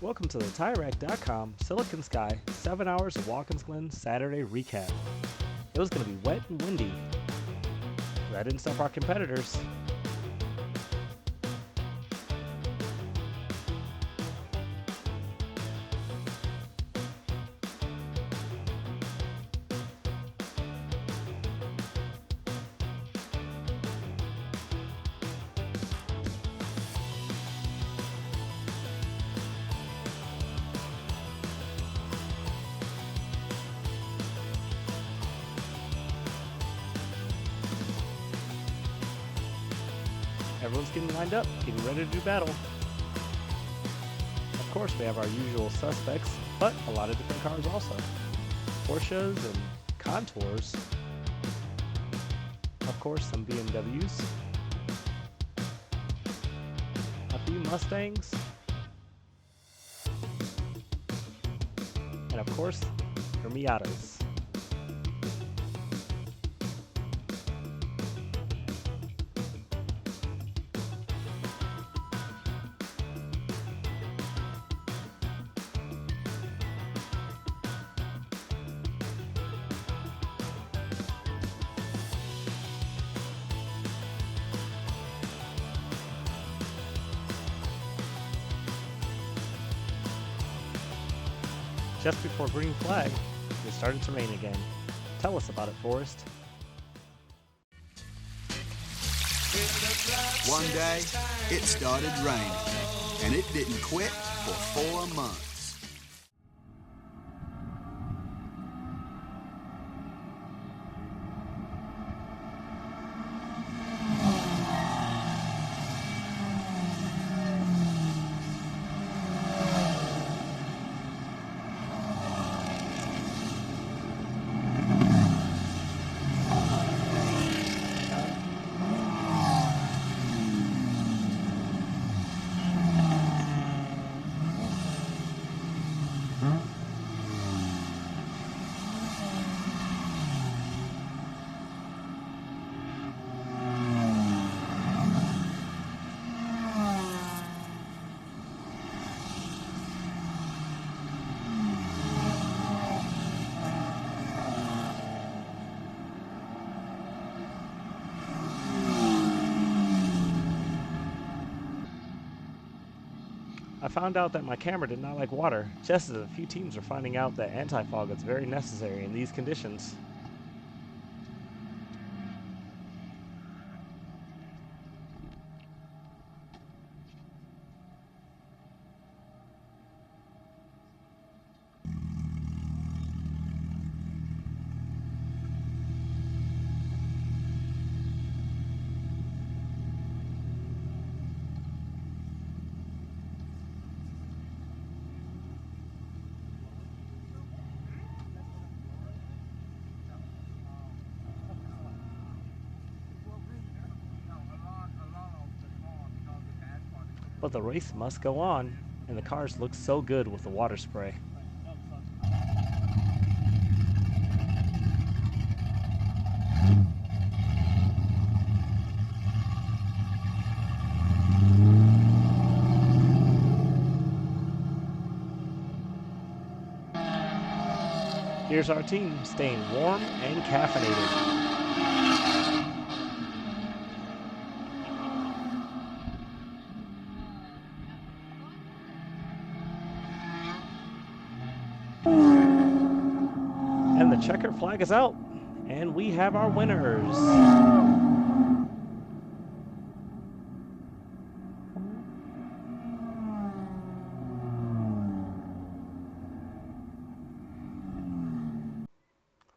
Welcome to the TireRack.com Silicon Sky 7 hours of Watkins Glen Saturday recap. It was going to be wet and windy. That didn't stop our competitors. Everyone's getting lined up, getting ready to do battle. Of course, we have our usual suspects, but a lot of different cars also. Porsches and Contours. Of course, some BMWs. A few Mustangs. And of course, your Miatas. Just before green flag, it started to rain again. Tell us about it, Forrest. One day, it started raining, and it didn't quit for 4 months. I found out that my camera did not like water, just as a few teams are finding out that anti-fog is very necessary in these conditions. But the race must go on, and the cars look so good with the water spray. Here's our team staying warm and caffeinated. And the checkered flag is out, and we have our winners.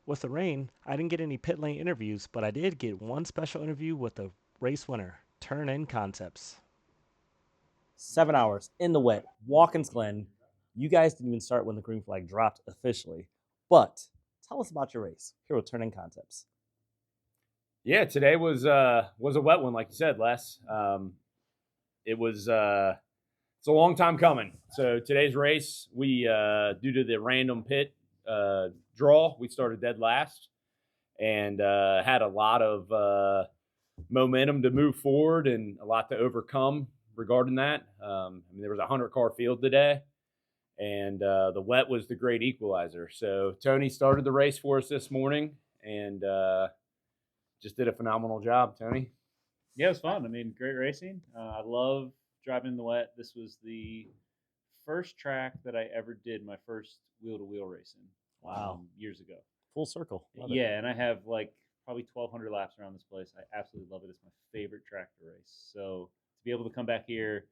With the rain, I didn't get any pit lane interviews, but I did get one special interview with the race winner, Turn In Concepts. 7 hours in the wet, Watkins Glen. You guys didn't even start when the green flag dropped officially, but tell us about your race here with Turn In Concepts. Yeah, today was a wet one, like you said, Les. It was it's a long time coming. So today's race, we due to the random pit draw, we started dead last, and had a lot of momentum to move forward and a lot to overcome regarding that. There was a 100-car field today, and the wet was the great equalizer. So Tony started the race for us this morning, and just did a phenomenal job, Tony. Yeah, it was fun. I mean, great racing. I love driving in the wet. This was the first track that I ever did my first wheel-to-wheel racing. Wow. Years ago. Full circle. Love it. Yeah, and I have like probably 1,200 laps around this place. I absolutely love it. It's my favorite track to race. So to be able to come back here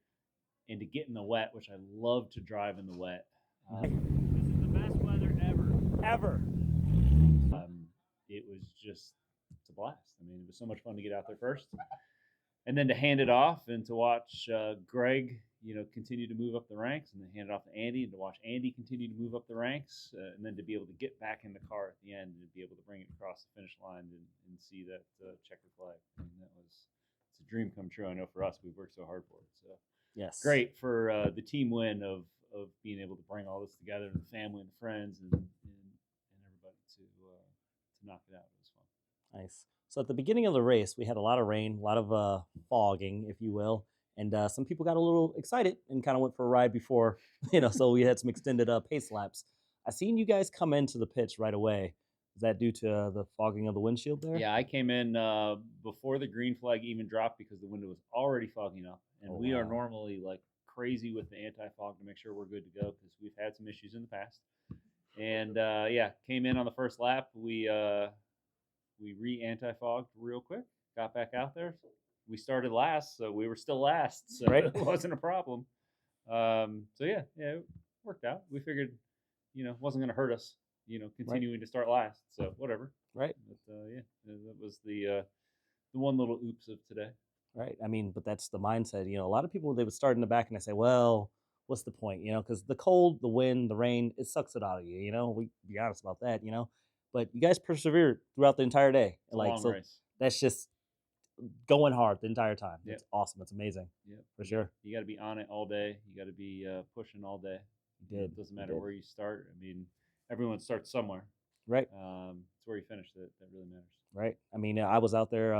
and to get in the wet, which I love to drive in the wet. This is the best weather ever. It was just it's a blast. I mean, it was so much fun to get out there first, and then to hand it off and to watch Greg, continue to move up the ranks, and then hand it off to Andy, and to watch Andy continue to move up the ranks, and then to be able to get back in the car at the end and to be able to bring it across the finish line and see that checkered flag. I mean, it's a dream come true. I know for us, we've worked so hard for it. So Yes. great for the team win of being able to bring all this together, and the family and the friends and everybody to knock it out. It was fun. Nice. So at the beginning of the race, we had a lot of rain, a lot of fogging, if you will, and some people got a little excited and kind of went for a ride before, so we had some extended pace laps. I seen you guys come into the pits right away. Is that due to the fogging of the windshield there? Yeah, I came in before the green flag even dropped because the window was already fogging up, and we are normally like crazy with the anti-fog to make sure we're good to go because we've had some issues in the past. And came in on the first lap. We re-anti-fogged real quick, got back out there. We started last, so we were still last, so Right. it wasn't a problem. It worked out. We figured, it wasn't going to hurt us, continuing to start last. So whatever. Right. But that was the one little oops of today. Right. I mean, but that's the mindset. A lot of people, they would start in the back and they say, well, what's the point? Because the cold, the wind, the rain, it sucks it out of you. We be honest about that. But you guys persevered throughout the entire day. It's a long race. That's just going hard the entire time. Yep. It's awesome. It's amazing. Yeah, for sure. You got to be on it all day. You got to be pushing all day. You did. It doesn't matter where you start. I mean, everyone starts somewhere. Right. It's where you finish that really matters. Right. I mean, I was out there.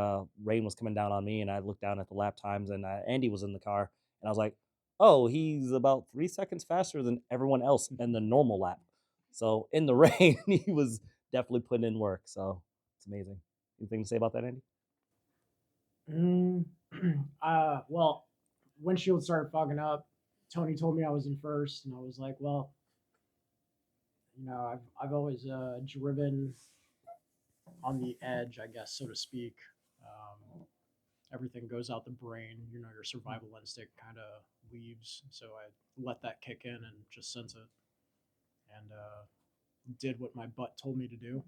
Rain was coming down on me, and I looked down at the lap times, and Andy was in the car, and I was like, "Oh, he's about 3 seconds faster than everyone else in the normal lap." So in the rain, he was definitely putting in work. So it's amazing. Anything to say about that, Andy? Well, windshield started fogging up. Tony told me I was in first, and I was like, well, I've always driven on the edge, I guess, so to speak. Everything goes out the brain. Your survival instinct kind of leaves. So I let that kick in and just sense it, and did what my butt told me to do,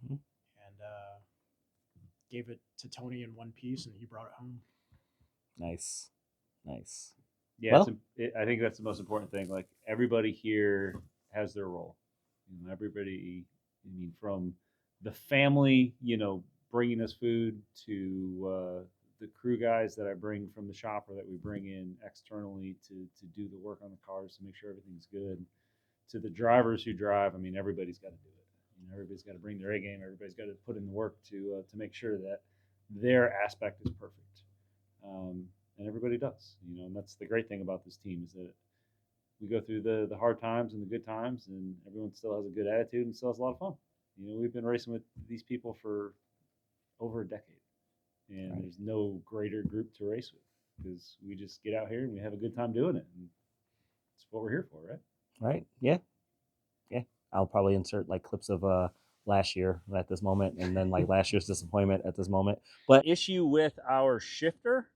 and gave it to Tony in one piece, and he brought it home. Nice. Yeah, well, I think that's the most important thing. Like everybody here has their role. Everybody. I mean, from the family, bringing us food to the crew guys that I bring from the shop or that we bring in externally to do the work on the cars to make sure everything's good. To the drivers who drive, I mean, everybody's got to do it. Everybody's got to bring their A game. Everybody's got to put in the work to make sure that their aspect is perfect. And everybody does, and that's the great thing about this team is that we go through the hard times and the good times, and everyone still has a good attitude and still has a lot of fun. We've been racing with these people for over a decade, and right. There's no greater group to race with because we just get out here and we have a good time doing it. And it's what we're here for, right? Right. Yeah. I'll probably insert like clips of last year at this moment, and then like last year's disappointment at this moment. But issue with our shifter.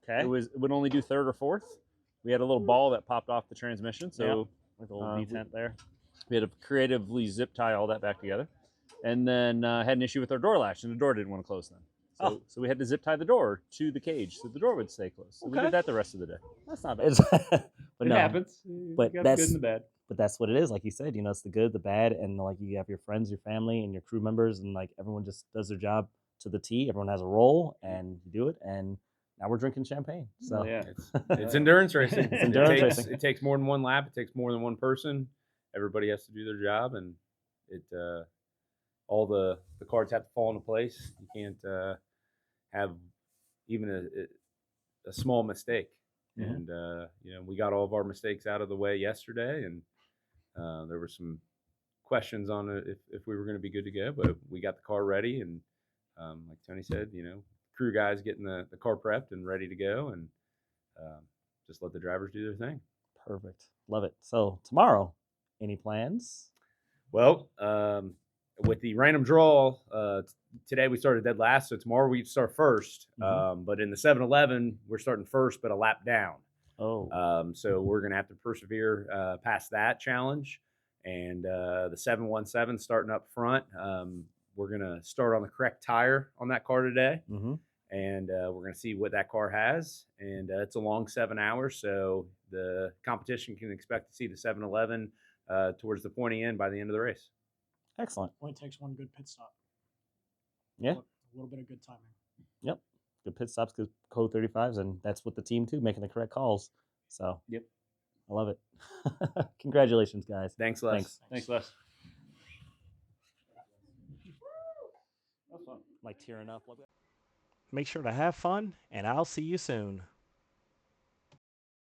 Okay. It would only do third or fourth. We had a little ball that popped off the transmission, so with a little detent there. We had to creatively zip tie all that back together, and then had an issue with our door latch, and the door didn't want to close then. So we had to zip tie the door to the cage so the door would stay closed. So we did that the rest of the day. That's not bad. But it happens. But you got that's the good and the bad. But that's what it is. Like you said, it's the good, the bad, and like you have your friends, your family, and your crew members, and like everyone just does their job to the T. Everyone has a role, and you do it. And now we're drinking champagne. So yeah, it's endurance racing. Racing. It takes more than one lap. It takes more than one person. Everybody has to do their job, and it all the cards have to fall into place. You can't have even a small mistake. Mm-hmm. And we got all of our mistakes out of the way yesterday, and There were some questions on it if we were going to be good to go, but we got the car ready, and like Tony said, crew guys getting the car prepped and ready to go, and just let the drivers do their thing. Perfect. Love it. So tomorrow, any plans? Well, with the random draw, today we started dead last, so tomorrow we start first. But in the 7-Eleven, we're starting first, but a lap down. Oh. So we're going to have to persevere past that challenge. And the 717 starting up front, we're going to start on the correct tire on that car today. And we're going to see what that car has. And it's a long 7 hours, so the competition can expect to see the 7-Eleven towards the pointy end by the end of the race. Excellent. Only takes one good pit stop. Yeah. A little bit of good timing. Yep. Good pit stops, good code 35s, and that's with the team too, making the correct calls. So Yep. I love it. Congratulations, guys. Thanks, Les. Thanks, Les. That was fun. Like tearing up. Make sure to have fun, and I'll see you soon.